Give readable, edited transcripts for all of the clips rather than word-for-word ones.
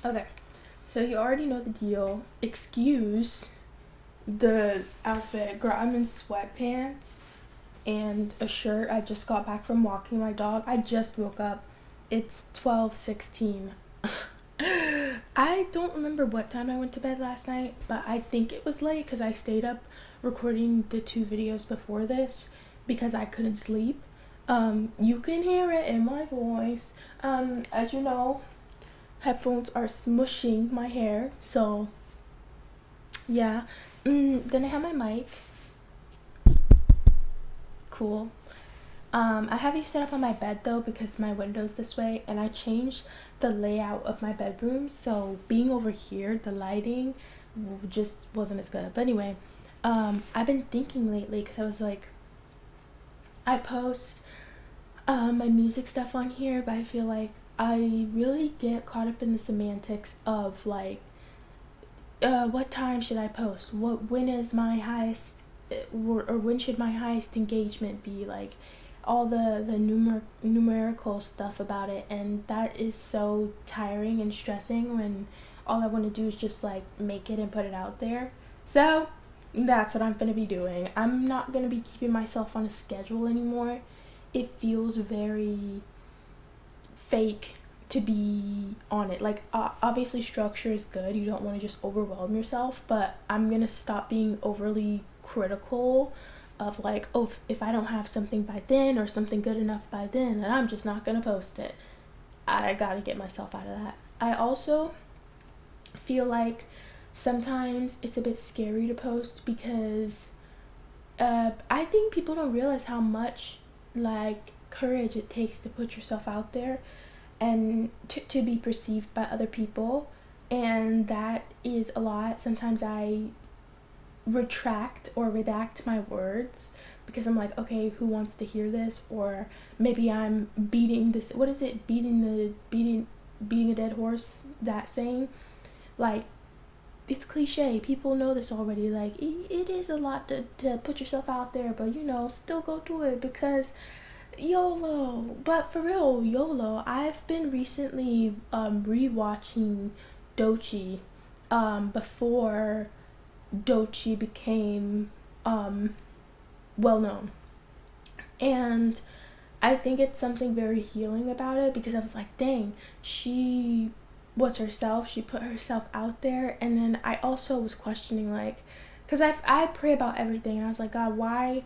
Okay, so you already know the deal. Excuse the outfit. Girl, I'm in sweatpants and a shirt. I just got back from walking my dog. I just woke up. It's 12:16. I don't remember what time I went to bed last night, but I think it was late because I stayed up recording the 2 videos before this because I couldn't sleep. You can hear it in my voice. As you know, headphones are smushing my hair, so yeah. Then I have my mic. Cool. I have you set up on my bed though because my window's this way, and I changed the layout of my bedroom, so being over here, the lighting just wasn't as good. But anyway, I've been thinking lately because I was like, I post my music stuff on here, but I feel like I really get caught up in the semantics of like, what time should I post? When is my highest, or when should my highest engagement be? Like, all the numerical stuff about it, and that is so tiring and stressing when all I want to do is just like make it and put it out there. So that's what I'm gonna be doing. I'm not gonna be keeping myself on a schedule anymore. It feels very fake to be on it. Like, obviously structure is good, you don't want to just overwhelm yourself, but I'm gonna stop being overly critical of like, oh, if I don't have something by then or something good enough by then I'm just not gonna post it. I gotta get myself out of that. I also feel like sometimes it's a bit scary to post because I think people don't realize how much like courage it takes to put yourself out there and to be perceived by other people, and that is a lot. Sometimes I retract or redact my words because I'm like, okay, who wants to hear this? Or maybe I'm beating this, what is it, beating a dead horse, that saying. Like, it's cliche, people know this already. Like, it is a lot to put yourself out there, but still go do it because YOLO. But for real, YOLO. I've been recently rewatching Dochi before Dochi became well known. And I think it's something very healing about it because I was like, dang, she was herself, she put herself out there. And then I also was questioning, like, because I pray about everything, and I was like, God, why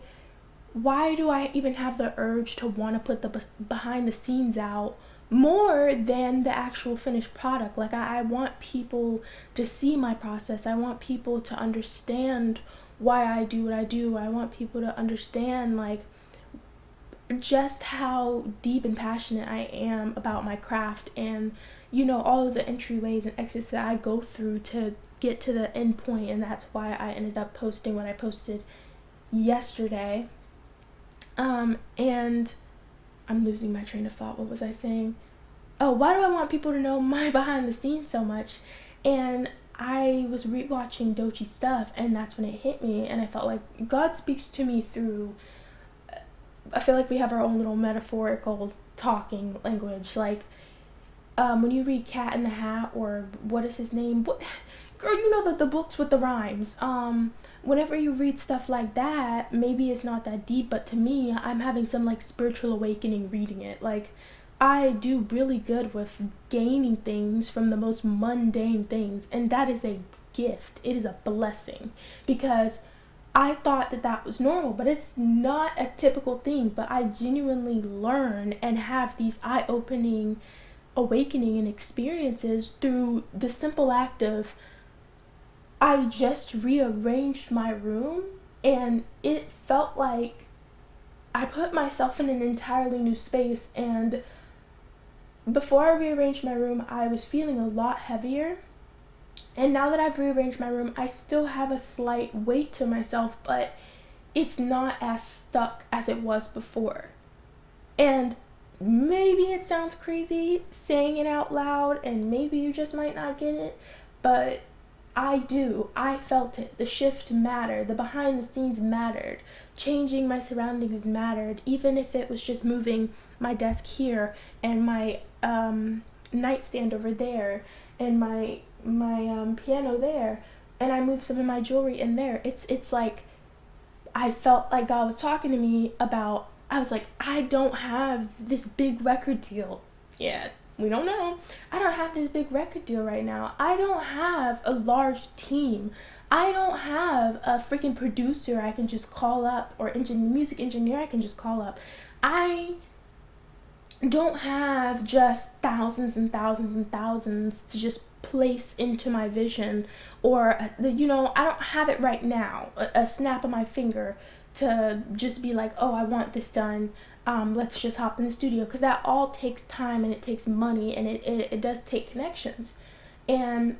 do I even have the urge to want to put the behind the scenes out more than the actual finished product? Like, I want people to see my process. I want people to understand why I do what I do. I want people to understand, like, just how deep and passionate I am about my craft, and all of the entryways and exits that I go through to get to the end point. And that's why I ended up posting what I posted yesterday. And I'm losing my train of thought. What was I saying? Oh, why do I want people to know my behind the scenes so much? And I was rewatching Dochi's stuff, and that's when it hit me, and I felt like God speaks to me through. I feel like we have our own little metaphorical talking language. Like, when you read Cat in the Hat, or what is his name? What, girl, the books with the rhymes. Whenever you read stuff like that, maybe it's not that deep, but to me, I'm having some like spiritual awakening reading it. Like, I do really good with gaining things from the most mundane things, and that is a gift. It is a blessing because I thought that was normal, but it's not a typical thing. But I genuinely learn and have these eye-opening awakening and experiences through the simple act of, I just rearranged my room, and it felt like I put myself in an entirely new space. And before I rearranged my room, I was feeling a lot heavier. And now that I've rearranged my room, I still have a slight weight to myself, but it's not as stuck as it was before. And maybe it sounds crazy saying it out loud, and maybe you just might not get it, but I do. I felt it. The shift mattered. The behind the scenes mattered. Changing my surroundings mattered, even if it was just moving my desk here and my nightstand over there and my piano there, and I moved some of my jewelry in there. It's like I felt like God was talking to me about, I was like, I don't have this big record deal. Yeah, we don't know. I don't have this big record deal right now. I don't have a large team. I don't have a freaking producer I can just call up, or music engineer I can just call up. I don't have just thousands and thousands and thousands to just place into my vision, or I don't have it right now, a snap of my finger to just be like, oh, I want this done, let's just hop in the studio, because that all takes time and it takes money, and it does take connections. And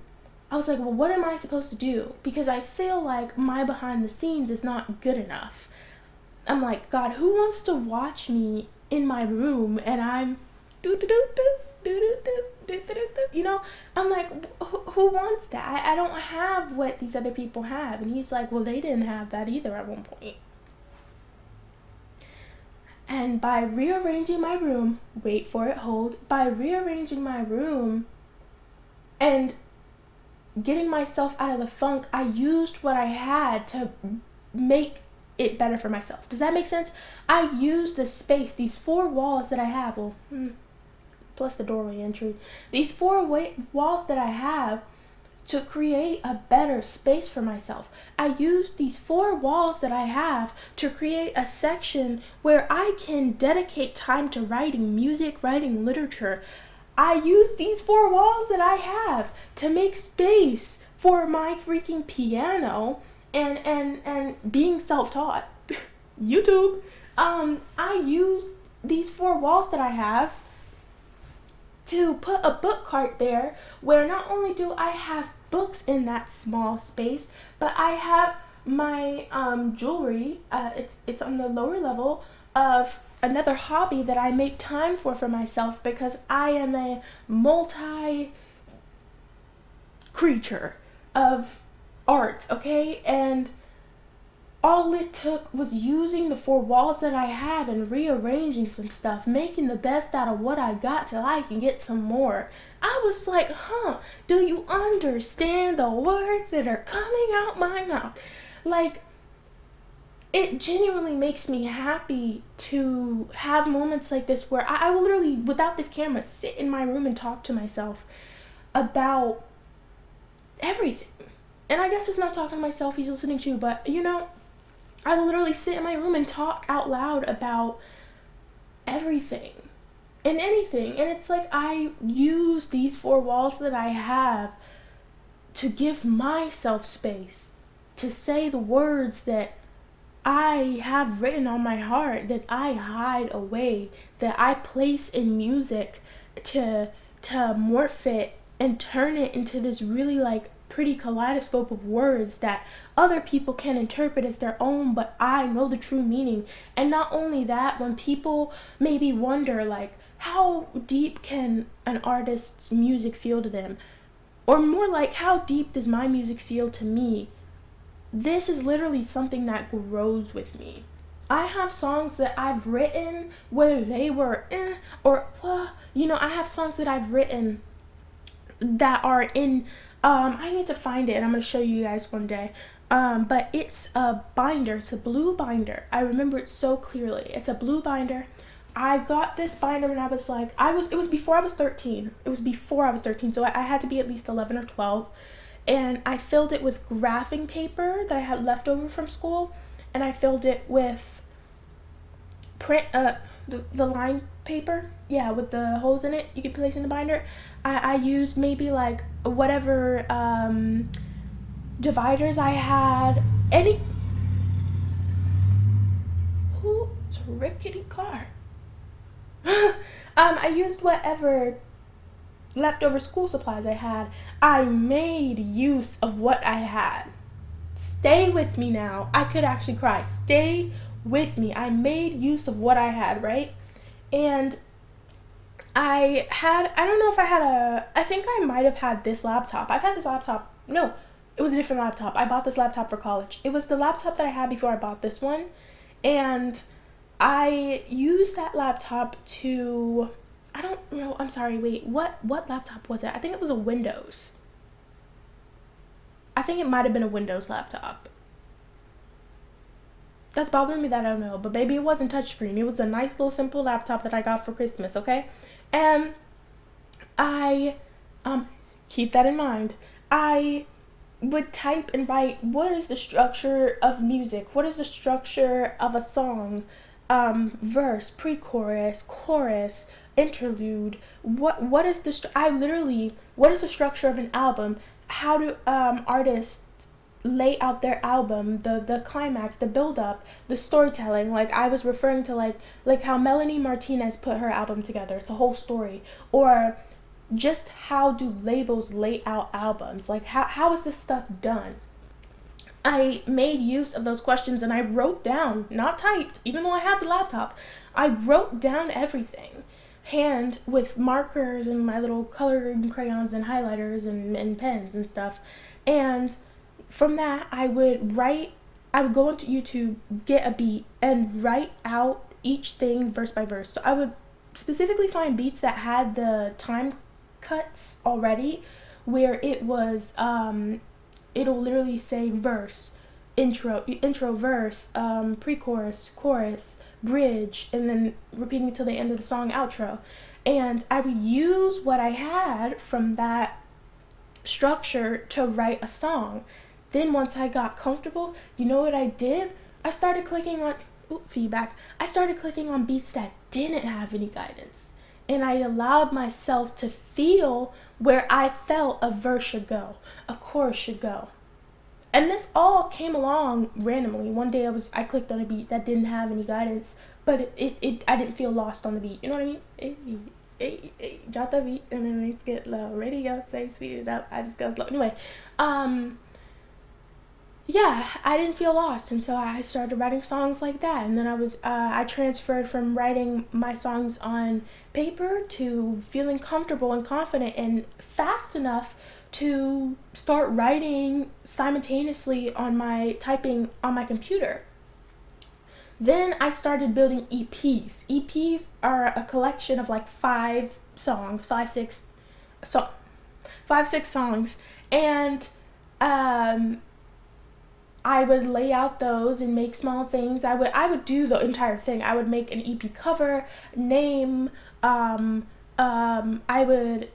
I was like, well, what am I supposed to do? Because I feel like my behind the scenes is not good enough. I'm like, God, who wants to watch me in my room and I'm I'm like, who wants that? I don't have what these other people have. And he's like, well, they didn't have that either at one point. And by rearranging my room, wait for it, hold, by rearranging my room and getting myself out of the funk, I used what I had to make it better for myself. Does that make sense? I use the space, these 4 walls that I have, plus the doorway entry, these 4 walls that I have to create a better space for myself. I use these 4 walls that I have to create a section where I can dedicate time to writing music, writing literature. I use these 4 walls that I have to make space for my freaking piano and being self-taught. YouTube. I use these 4 walls that I have to put a book cart there, where not only do I have books in that small space, but I have my jewelry. It's on the lower level of another hobby that I make time for myself, because I am a multi creature of art, okay? And all it took was using the 4 walls that I have and rearranging some stuff, making the best out of what I got till I can get some more. I was like, do you understand the words that are coming out my mouth? Like, it genuinely makes me happy to have moments like this where I will literally, without this camera, sit in my room and talk to myself about everything. And I guess it's not talking to myself, he's listening too, but I will literally sit in my room and talk out loud about everything and anything. And it's like I use these 4 walls that I have to give myself space to say the words that I have written on my heart, that I hide away, that I place in music to morph it and turn it into this really like pretty kaleidoscope of words that other people can interpret as their own, but I know the true meaning. And not only that, when people maybe wonder like, how deep can an artist's music feel to them? Or more like, how deep does my music feel to me? This is literally something that grows with me. I have songs that I've written, whether they were I have songs that I've written that are in I need to find it and I'm going to show you guys one day. But it's a binder. It's a blue binder. I remember it so clearly. It's a blue binder. I got this binder when I was like, it was before I was 13. It was before I was 13. So I had to be at least 11 or 12. And I filled it with graphing paper that I had left over from school. And I filled it with the line paper, with the holes in it you can place in the binder. I used maybe like whatever dividers I had. Who's a rickety car? I used whatever leftover school supplies I had. I made use of what I had. Stay with me now. I could actually cry. Stay with me. I made use of what I had, right? And I think I might have had this laptop. I've had this laptop. No, it was a different laptop. I bought this laptop for college. It was the laptop that I had before I bought this one. And I used that laptop to I don't know. I'm sorry. Wait, what laptop was it? I think it was a Windows. I think it might have been a Windows laptop. That's bothering me that I don't know. But baby, it wasn't touchscreen. It was a nice little simple laptop that I got for Christmas, okay? And I keep that in mind. I would type and write, what is the structure of music? What is the structure of a song? Verse, pre-chorus, chorus, interlude. What is what is the structure of an album? How do artists lay out their album, the climax, the build up, the storytelling? Like I was referring to like how Melanie Martinez put her album together. It's a whole story. Or just how do labels lay out albums? Like how is this stuff done? I made use of those questions and I wrote down, not typed, even though I had the laptop, I wrote down everything. Hand with markers and my little coloring crayons and highlighters and pens and stuff. And from that, I would go into YouTube, get a beat, and write out each thing verse by verse. So I would specifically find beats that had the time cuts already, where it was it'll literally say verse, intro verse, pre-chorus, chorus, bridge, and then repeating till the end of the song, outro. And I would use what I had from that structure to write a song. Then once I got comfortable, you know what I did? I started clicking on feedback. I started clicking on beats that didn't have any guidance. And I allowed myself to feel where I felt a verse should go, a chorus should go. And this all came along randomly. One day I clicked on a beat that didn't have any guidance, but I didn't feel lost on the beat. You know what I mean? Hey, drop the beat and then it get low. Ready, go, say, speed it up. I just go slow. Anyway, yeah, I didn't feel lost, and so I started writing songs like that. And then I transferred from writing my songs on paper to feeling comfortable and confident and fast enough to start writing simultaneously typing on my computer. Then I started building EPs. EPs are a collection of like 5 songs, 5-6 songs, and I would lay out those and make small things. I would do the entire thing. I would make an EP cover, name. I would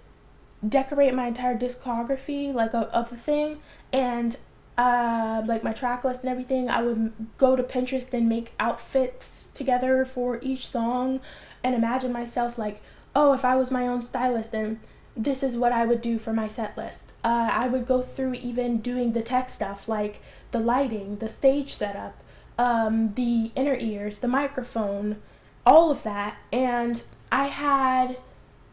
decorate my entire discography of the thing, and like my track list and everything. I would go to Pinterest and make outfits together for each song, and imagine myself like, oh, if I was my own stylist, then this is what I would do for my set list. I would go through even doing the tech stuff like the lighting, the stage setup, the inner ears, the microphone, all of that. And I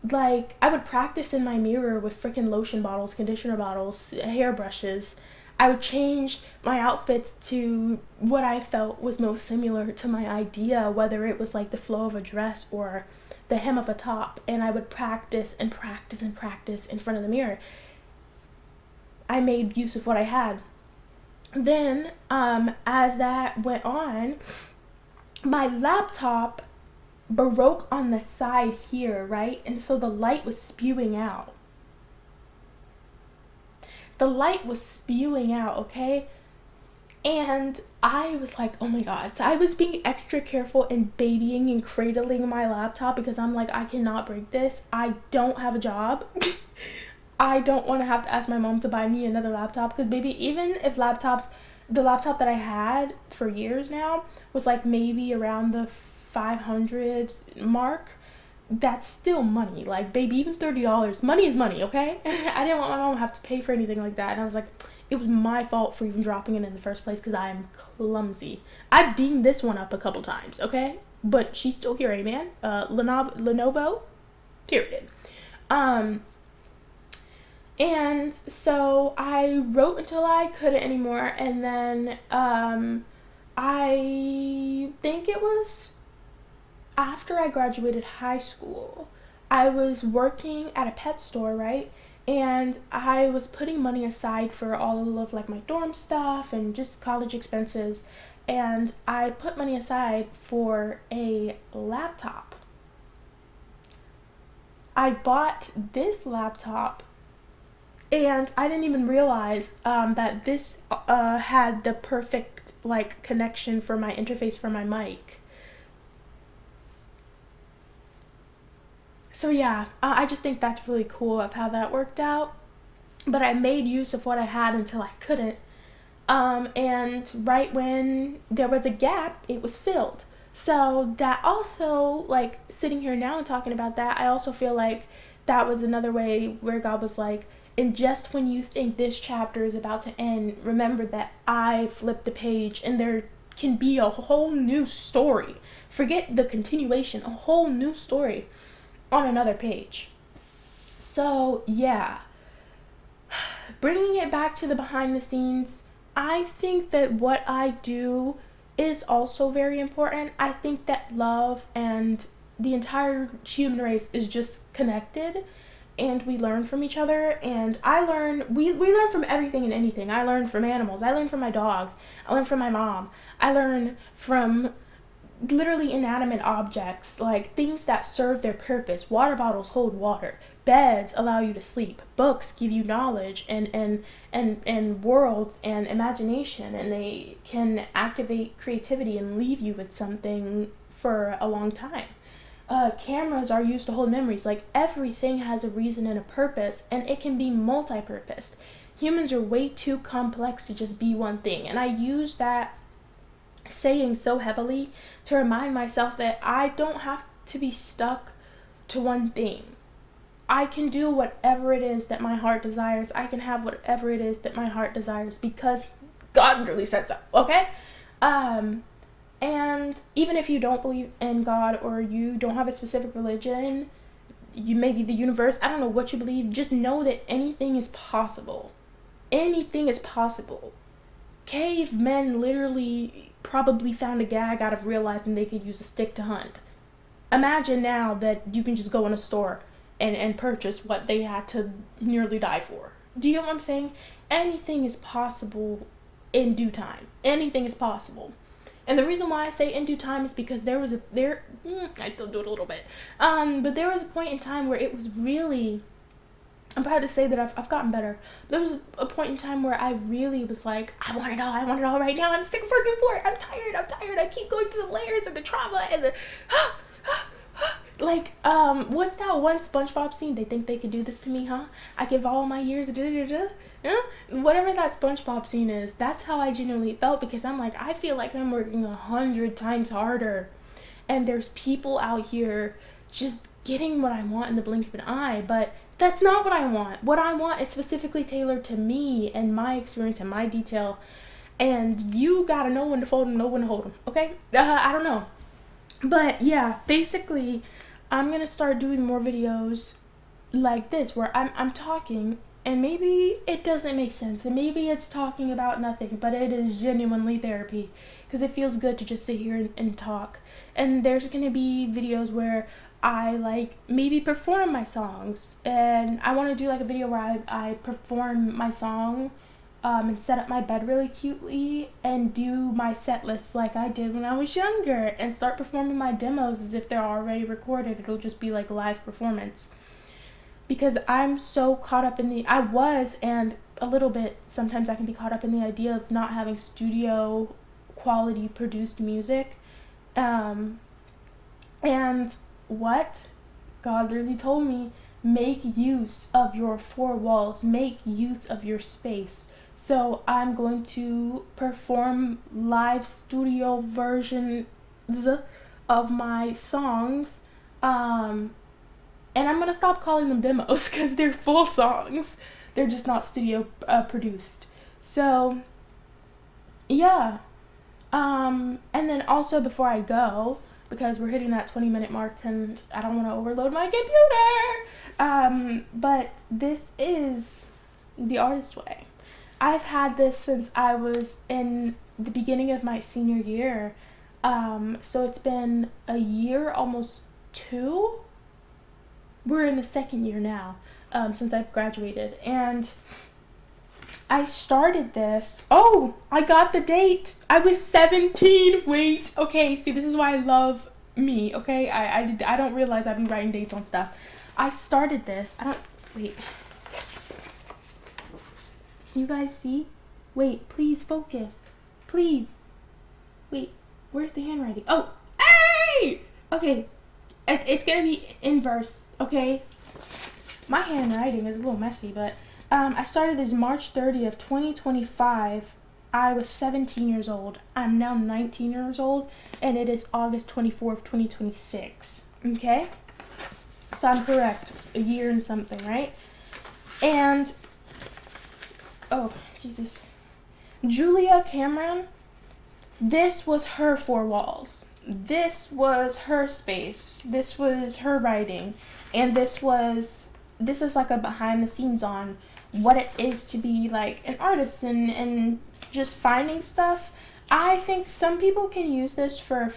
would practice in my mirror with freaking lotion bottles, conditioner bottles, hairbrushes. I would change my outfits to what I felt was most similar to my idea, whether it was like the flow of a dress or the hem of a top, and I would practice and practice and practice in front of the mirror. I made use of what I had. Then, as that went on, my laptop broke on the side here, right? And so the light was spewing out. Okay? And I was like, oh my God. So I was being extra careful and babying and cradling my laptop because I'm like, I cannot break this. I don't have a job. I don't want to have to ask my mom to buy me another laptop because baby, even if the laptop that I had for years now was like maybe around the 500 mark, that's still money. Like baby, even $30, money is money, okay? I didn't want my mom to have to pay for anything like that. And I was like, it was my fault for even dropping it in the first place because I am clumsy. I've dinged this one up a couple times, okay? But she's still here, amen? Lenovo, period. And so I wrote until I couldn't anymore, and then I think it was after I graduated high school. I was working at a pet store, right? And I was putting money aside for all of like my dorm stuff and just college expenses, and I put money aside for a laptop. I bought this laptop and I didn't even realize that this had the perfect like connection for my interface for my mic. So yeah, I just think that's really cool of how that worked out. But I made use of what I had until I couldn't. And right when there was a gap, it was filled. So that also, like, sitting here now and talking about that, I also feel like that was another way where God was like, and just when you think this chapter is about to end, remember that I flipped the page and there can be a whole new story. Forget the continuation, a whole new story on another page. So yeah, bringing it back to the behind the scenes, I think that what I do is also very important. I think that love and the entire human race is just connected, and we learn from each other. And we learn from everything and anything. I learn from animals. I learn from my dog. I learn from my mom. I learn from literally inanimate objects, like things that serve their purpose. Water bottles hold water. Beds allow you to sleep. Books give you knowledge and worlds and imagination, and they can activate creativity and leave you with something for a long time. Cameras are used to hold memories. Like, everything has a reason and a purpose, and it can be multi-purposed. Humans are way too complex to just be one thing, and I use that saying so heavily to remind myself that I don't have to be stuck to one thing. I can do whatever it is that my heart desires. I can have whatever it is that my heart desires because God literally said so, okay? And even if you don't believe in God or you don't have a specific religion, you maybe the universe, I don't know what you believe, just know that anything is possible. Anything is possible. Cavemen literally probably found a gag out of realizing they could use a stick to hunt. Imagine now that you can just go in a store and purchase what they had to nearly die for. Do you know what I'm saying? Anything is possible in due time. Anything is possible. And the reason why I say in due time is because I still do it a little bit. But there was a point in time where it was really, I'm proud to say that I've gotten better. There was a point in time where I really was like, I want it all right now. I'm sick of working for it. I'm tired. I keep going through the layers and the trauma and the, like, what's that one SpongeBob scene? They think they can do this to me, huh? I give all my years, whatever that SpongeBob scene is, that's how I genuinely felt, because I'm like, I feel like I'm working 100 times harder, and there's people out here just getting what I want in the blink of an eye, but that's not what I want. What I want is specifically tailored to me and my experience and my detail, and you gotta know when to fold them, know when to hold them, okay? I don't know. But yeah, basically, I'm gonna start doing more videos like this where I'm talking, and maybe it doesn't make sense, and maybe it's talking about nothing, but it is genuinely therapy, because it feels good to just sit here and talk. And there's gonna be videos where I like maybe perform my songs, and I want to do like a video where I perform my song and set up my bed really cutely and do my set list like I did when I was younger, and start performing my demos as if they're already recorded. It'll just be like live performance, because I'm so caught up in and a little bit sometimes I can be caught up in the idea of not having studio quality produced music. And what God literally told me, make use of your four walls, make use of your space. So I'm going to perform live studio versions of my songs, and I'm going to stop calling them demos because they're full songs. They're just not studio produced. So yeah, and then also before I go, because we're hitting that 20-minute mark and I don't want to overload my computer, but this is the artist way. I've had this since I was in the beginning of my senior year, so it's been a year, almost 2. We're in the second year now, since I've graduated, and I started this. Oh, I got the date. I was 17. Wait. Okay, see, this is why I love me, okay? I don't realize I've been writing dates on stuff. I started this. Wait. Can you guys see? Wait, please focus. Please. Wait, where's the handwriting? Oh, hey! Okay, it's gonna be inverse, okay? My handwriting is a little messy, but I started this March 30th, 2025. I was 17 years old. I'm now 19 years old, and it is August 24th, 2026, okay? So I'm correct, a year and something, right? And, oh, Jesus. Julia Cameron, this was her four walls. This was her space. This was her writing. And this is like a behind the scenes on what it is to be like an artist and just finding stuff. I think some people can use this for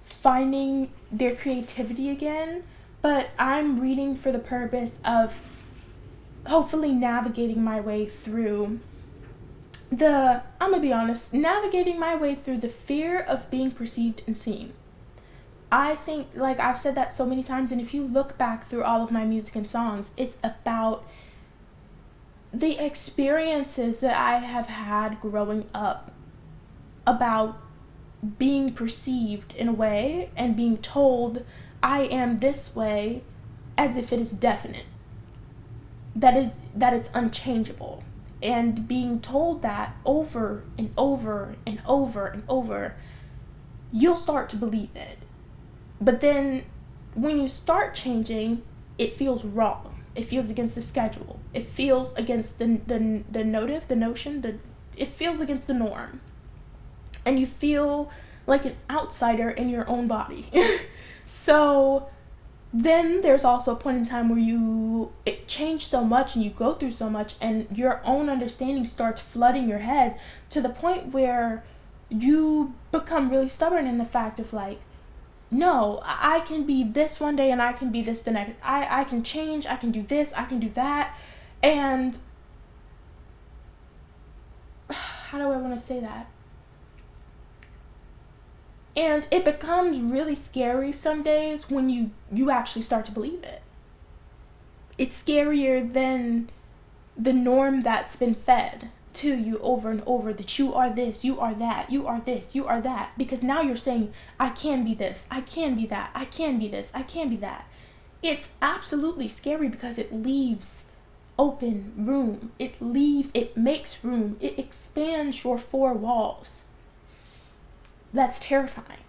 finding their creativity again, but I'm reading for the purpose of hopefully navigating my way through I'm gonna be honest, navigating my way through the fear of being perceived and seen. I think, like I've said that so many times, and if you look back through all of my music and songs, it's about the experiences that I have had growing up, about being perceived in a way and being told I am this way as if it is definite, that it's unchangeable. And being told that over and over and over and over, you'll start to believe it. But then when you start changing, it feels wrong. It feels against the schedule. It feels against the notion, it feels against the norm. And you feel like an outsider in your own body. So then there's also a point in time where it changed so much and you go through so much and your own understanding starts flooding your head to the point where you become really stubborn in the fact of like, no, I can be this one day and I can be this the next. I can change, I can do this, I can do that. And how do I want to say that? And it becomes really scary some days when you actually start to believe it. It's scarier than the norm that's been fed to you over and over, that you are this, you are that, you are this, you are that. Because now you're saying, I can be this, I can be that, I can be this, I can be that. It's absolutely scary because it leaves open room. It makes room. It expands your four walls. That's terrifying,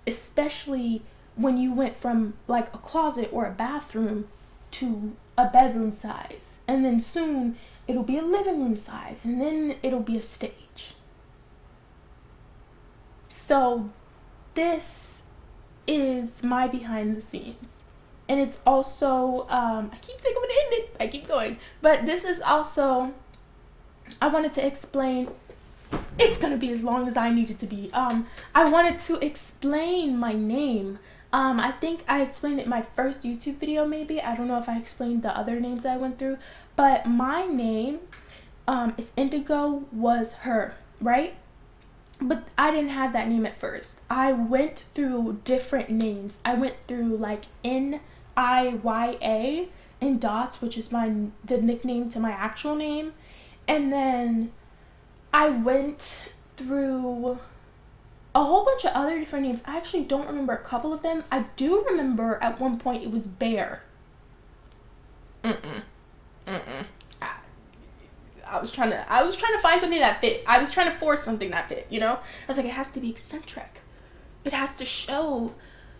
especially when you went from like a closet or a bathroom to a bedroom size, and then soon it'll be a living room size, and then it'll be a stage. So this is my behind the scenes, and it's also I keep saying I'm gonna end it, I keep going, but this is also, I wanted to explain. It's gonna be as long as I need it to be. I wanted to explain my name. I think I explained it in my first YouTube video, maybe. I don't know if I explained the other names I went through, but my name is Indigo Was Her, right? But I didn't have that name at first. I went through different names. I went through like Niya in dots, which is the nickname to my actual name, and then I went through a whole bunch of other different names. I actually don't remember a couple of them. I do remember at one point it was Bear. I was trying to find something that fit. I was trying to force something that fit, you know? I was like, it has to be eccentric. It has to show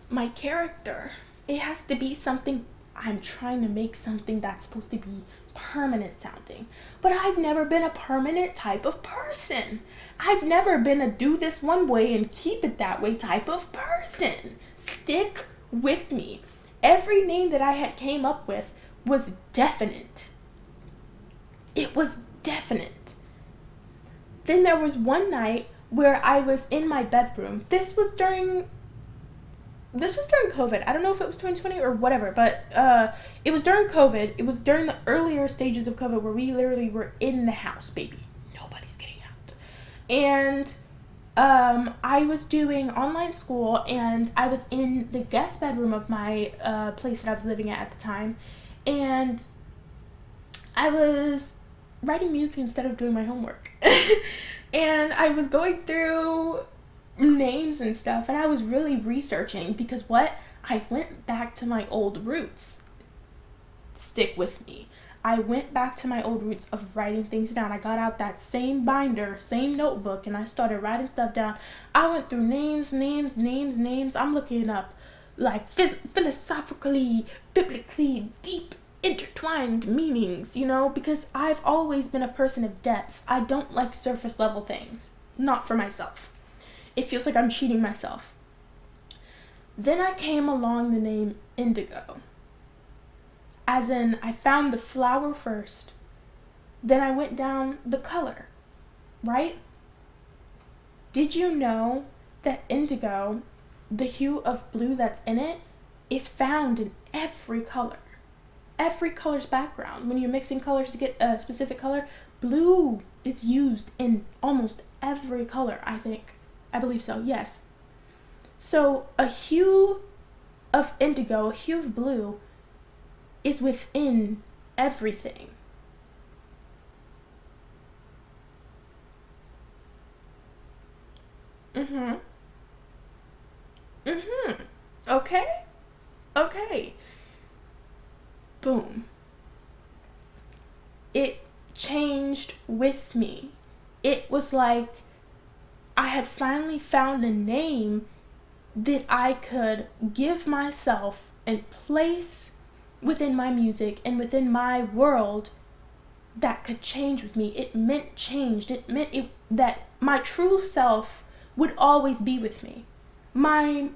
my character. It has to be something. I'm trying to make something that's supposed to be permanent sounding, but I've never been a permanent type of person. I've never been a do this one way and keep it that way type of person. Stick with me. Every name that I had came up with was definite. It was definite. Then there was one night where I was in my bedroom. This was during COVID. I don't know if it was 2020 or whatever, but it was during COVID. It was during the earlier stages of COVID where we literally were in the house, baby. Nobody's getting out. And I was doing online school, and I was in the guest bedroom of my place that I was living at the time, and I was writing music instead of doing my homework. And I was going through names and stuff, and I was really researching because what? I went back to my old roots. Stick with me. I went back to my old roots of writing things down. I got out that same binder, same notebook, and I started writing stuff down. I went through names. I'm looking up like philosophically, biblically deep intertwined meanings, because I've always been a person of depth. I don't like surface level things. Not for myself. It feels like I'm cheating myself. Then I came along the name indigo. As in, I found the flower first. Then I went down the color, right? Did you know that indigo, the hue of blue that's in it, is found in every color? Every color's background. When you're mixing colors to get a specific color, blue is used in almost every color, I think. I believe so, yes. So a hue of indigo, a hue of blue, is within everything. Okay? Okay. Boom. It changed with me. It was like I had finally found a name that I could give myself and place within my music and within my world that could change with me. It meant changed. It meant that my true self would always be with me. My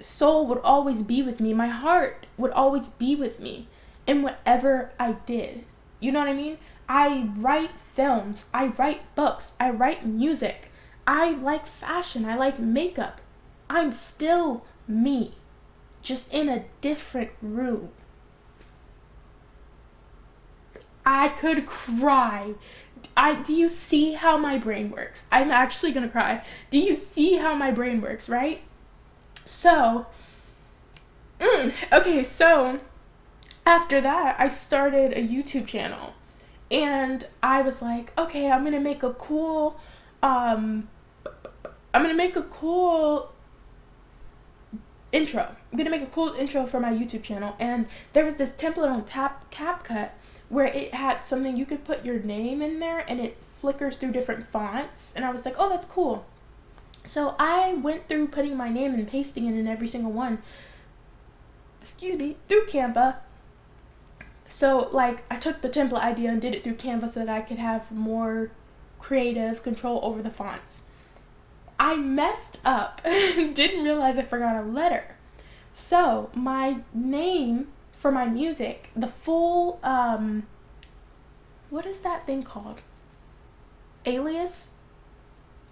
soul would always be with me. My heart would always be with me in whatever I did. You know what I mean? I write films. I write books. I write music. I like fashion. I like makeup. I'm still me, just in a different room. I could cry. Do you see how my brain works? I'm actually gonna cry. Do you see how my brain works, right? So, okay, so after that, I started a YouTube channel, and I was like, okay, I'm gonna make a cool intro. I'm gonna make a cool intro for my YouTube channel, and there was this template on CapCut where it had something you could put your name in there, and it flickers through different fonts, and I was like, oh, that's cool. So I went through putting my name and pasting it in every single one, through Canva. So, like, I took the template idea and did it through Canva so that I could have more creative control over the fonts. I messed up. Didn't realize I forgot a letter. So, my name for my music, the full, what is that thing called? Alias?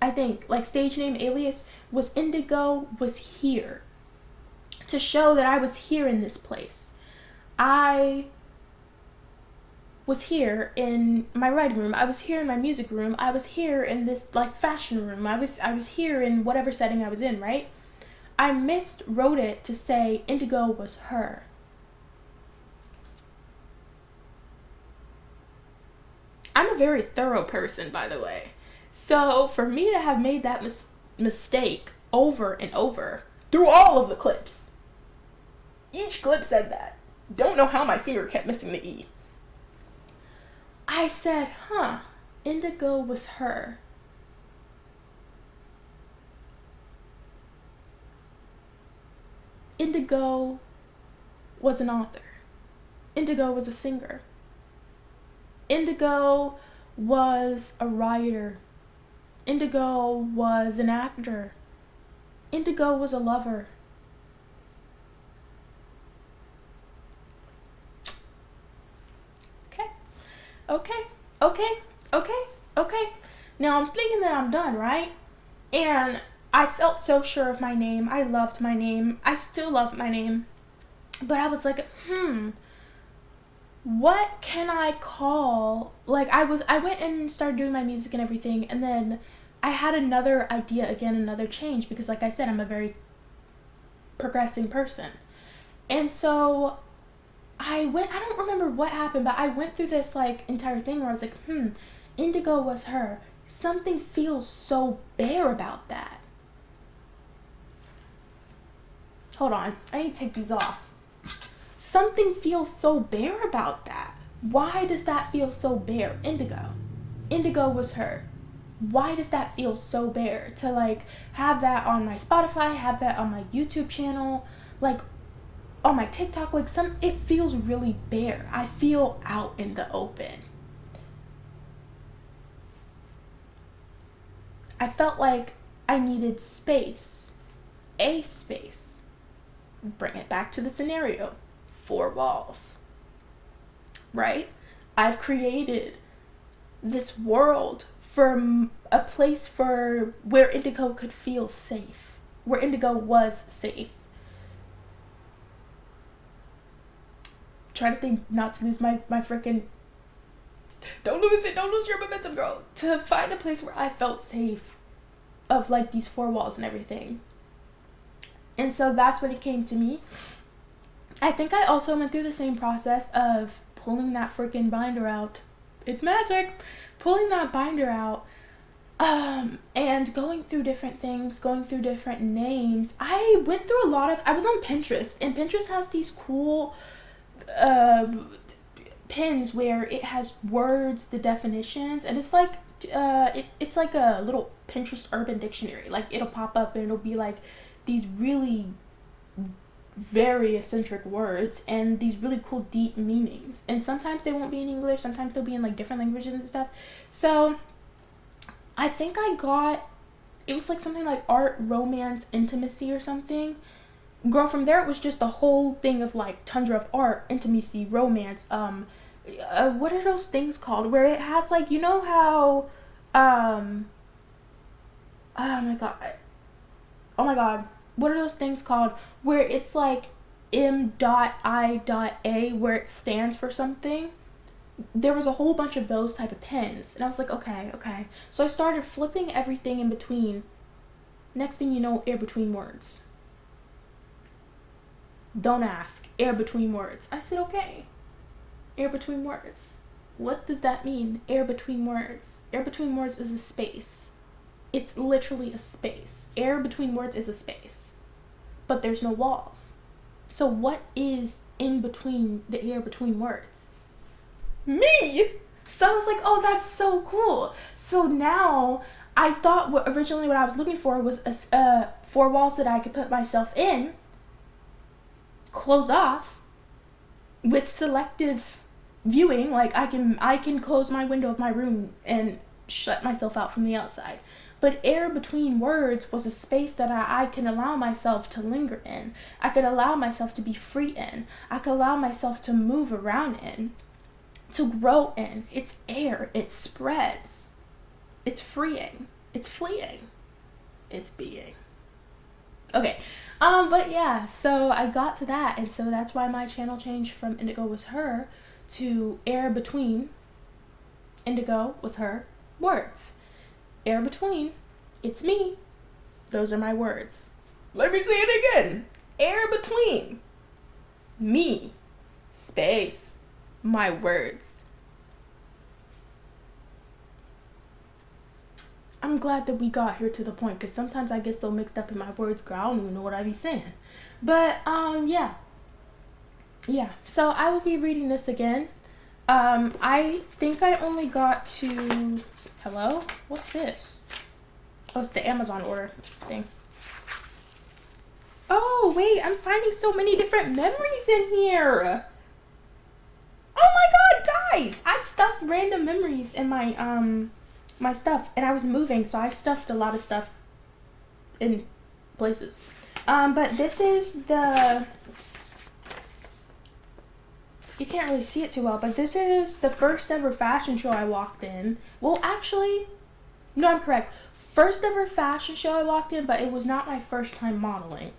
I think, like, stage name alias was Indigo Was Here. To show that I was here in this place. I was here in my writing room. I was here in my music room. I was here in this, like, fashion room. I was here in whatever setting I was in, right? I miswrote it to say Indigo was her. I'm a very thorough person, by the way. So for me to have made that mistake over and over through all of the clips, each clip said that. Don't know how my finger kept missing the E. I said, Indigo was her. Indigo was an author. Indigo was a singer. Indigo was a writer. Indigo was an actor. Indigo was a lover. Okay. Now I'm thinking that I'm done, right? And I felt so sure of my name. I loved my name. I still love my name. But I was like, what can I call? Like, I went and started doing my music and everything, and then I had another idea again, another change, because like I said, I'm a very progressing person. And so I don't remember what happened, but I went through this like entire thing where I was like, indigo was her. Something feels so bare about that. Hold on, I need to take these off. Something feels so bare about that. Why does that feel so bare? Indigo. Indigo was her. Why does that feel so bare? To like have that on my Spotify, have that on my YouTube channel, like on my TikTok, like it feels really bare. I feel out in the open. I felt like I needed space. A space. Bring it back to the scenario. 4 walls. Right? I've created this world for a place for where indigo could feel safe. Where indigo was safe. Try to think not to lose my freaking... Don't lose your momentum, girl. To find a place where I felt safe of like these 4 walls and everything. And so that's when it came to me. I think I also went through the same process of pulling that freaking binder out. It's magic. Pulling that binder out. And going through different things, going through different names. I went through I was on Pinterest, and Pinterest has these cool pins where it has words, the definitions, and it's like it's like a little Pinterest urban dictionary. Like it'll pop up and it'll be like these really very eccentric words and these really cool deep meanings, and sometimes they won't be in English, sometimes they'll be in like different languages and stuff. So I think it was like something like art, romance, intimacy or something. Girl, from there it was just the whole thing of like tundra of art, intimacy, romance, what are those things called where it has like, you know how oh my god, what are those things called where it's like M.I.A where it stands for something? There was a whole bunch of those type of pens, and I was like, okay. So I started flipping everything in between. Next thing you know, air between words. Don't ask. Air between words. I said, okay. Air between words. What does that mean? Air between words. Air between words is a space. It's literally a space. Air between words is a space. But there's no walls. So what is in between the air between words? Me! So I was like, oh, that's so cool. So now I thought originally what I was looking for was 4 walls that I could put myself in, close off with selective viewing. Like I can close my window of my room and shut myself out from the outside. But air between words was a space that I can allow myself to linger in. I could allow myself to be free in. I could allow myself to move around in, to grow in. It's air. It spreads. It's freeing. It's fleeing. It's being. Okay. But yeah, so I got to that, and so that's why my channel changed from Indigo Was Her to Air Between. Indigo Was Her words. Air between. It's me. Those are my words. Let me say it again. Air between. Me. Space. My words. I'm glad that we got here to the point, because sometimes I get so mixed up in my words, girl, I don't even know what I be saying. But, yeah. So I will be reading this again. I think I only got to... Hello? What's this? Oh, it's the Amazon order thing. Oh, wait, I'm finding so many different memories in here. Oh my god, guys! I stuffed random memories in my, my stuff, and I was moving, so I stuffed a lot of stuff in places. But this is the... You can't really see it too well, but this is the first ever fashion show I walked in. Well, actually, no, I'm correct. First ever fashion show I walked in, but it was not my first time modeling.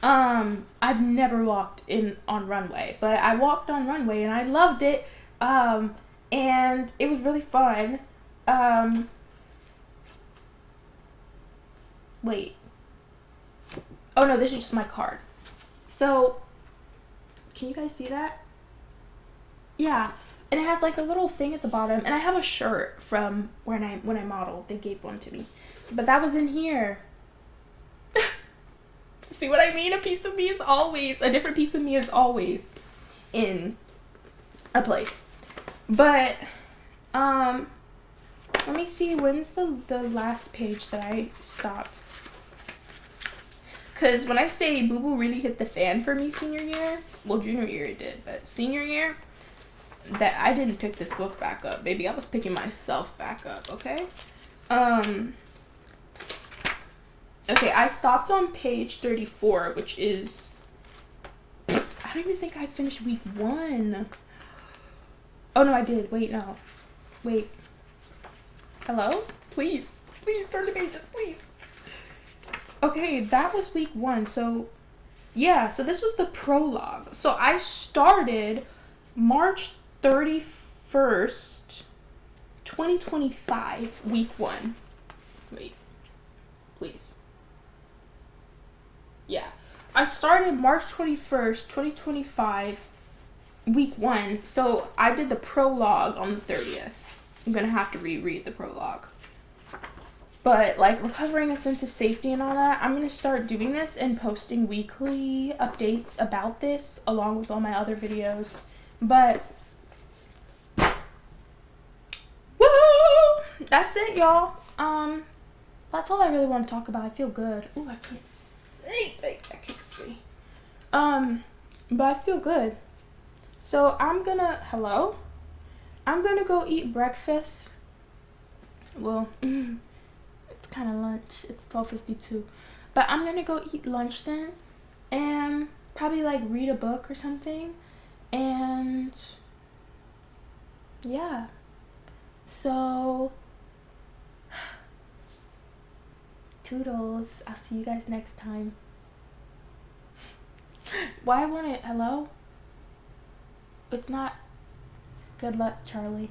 I've never walked in on runway, but I walked on runway and I loved it. And it was really fun. Wait. Oh no, this is just my card. So, can you guys see that? Yeah. And it has like a little thing at the bottom. And I have a shirt from when I modeled. They gave one to me. But that was in here. See what I mean? A piece of me is always, a different piece of me is always in a place. But, let me see, when's the last page that I stopped? Because when I say Boo Boo really hit the fan for me senior year, well, junior year it did, but senior year, that I didn't pick this book back up, baby. I was picking myself back up, okay? Okay, I stopped on page 34, which is, I don't even think I finished week 1. Oh, no, I did. Wait, no. Wait. Hello? Please. Please turn the pages, please. Okay, that was week 1. So, yeah, so this was the prologue. So I started March 31st, 2025, week 1. Wait. Please. Yeah. I started March 21st, 2025, week 1. So I did the prologue on the 30th. I'm gonna have to reread the prologue. But like recovering a sense of safety and all that, I'm gonna start doing this and posting weekly updates about this along with all my other videos. But woo! That's it, y'all. That's all I really want to talk about. I feel good. Ooh, I can't see. I can't see. But I feel good. So I'm gonna I'm gonna go eat breakfast. Well, it's kind of lunch. It's 12:52, but I'm gonna go eat lunch then, and probably like read a book or something, and yeah. So toodles. I'll see you guys next time. Why won't it? Hello? It's not. Good luck, Charlie.